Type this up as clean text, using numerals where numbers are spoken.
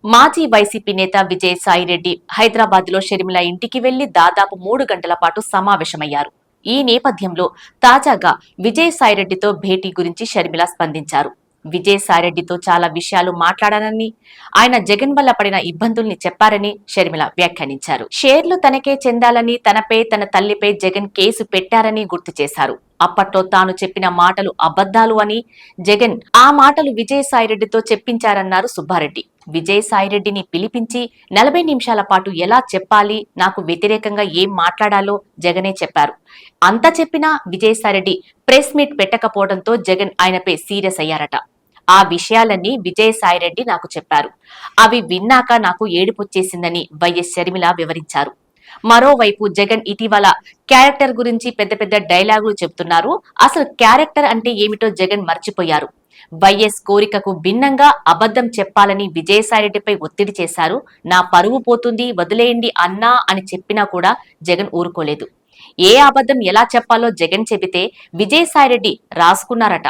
మాజీ వైసీపీ నేత విజయసాయిరెడ్డి హైదరాబాద్ లో షర్మిల ఇంటికి వెళ్లి దాదాపు 3 గంటల పాటు సమావేశమయ్యారు. ఈ నేపథ్యంలో తాజాగా విజయసాయిరెడ్డితో భేటీ గురించి షర్మిల స్పందించారు. విజయసాయిరెడ్డితో చాలా విషయాలు మాట్లాడానని, ఆయన జగన్ వల్ల పడిన ఇబ్బందుల్ని చెప్పారని షర్మిల వ్యాఖ్యానించారు. షేర్లు తనకే చెందాలని, తనపై తన తల్లిపై జగన్ కేసు పెట్టారని గుర్తు చేశారు. అప్పట్లో తాను చెప్పిన మాటలు అబద్దాలు అని, జగన్ ఆ మాటలు విజయసాయిరెడ్డితో చెప్పించారన్నారు సుబ్బారెడ్డి. విజయసాయిరెడ్డిని పిలిపించి 40 నిమిషాల పాటు ఎలా చెప్పాలి, నాకు వ్యతిరేకంగా ఏం మాట్లాడాలో జగనే చెప్పారు. అంత చెప్పినా విజయసాయిరెడ్డి ప్రెస్ మీట్ పెట్టకపోవడంతో జగన్ ఆయనపై సీరియస్ అయ్యారట. ఆ విషయాలన్నీ విజయసాయిరెడ్డి నాకు చెప్పారు. అవి విన్నాక నాకు ఏడుపొచ్చేసిందని వైఎస్ షర్మిల వివరించారు. మరోవైపు జగన్ ఇటీవల క్యారెక్టర్ గురించి పెద్ద పెద్ద డైలాగులు చెబుతున్నారు. అసలు క్యారెక్టర్ అంటే ఏమిటో జగన్ మర్చిపోయారు. వైఎస్ కోరికకు భిన్నంగా అబద్ధం చెప్పాలని విజయసాయిరెడ్డిపై ఒత్తిడి చేశారు. నా పరువు పోతుంది, వదిలేయండి అన్నా అని చెప్పినా కూడా జగన్ ఊరుకోలేదు. ఏ అబద్ధం ఎలా చెప్పాలో జగన్ చెబితే విజయసాయిరెడ్డి రాసుకున్నారట.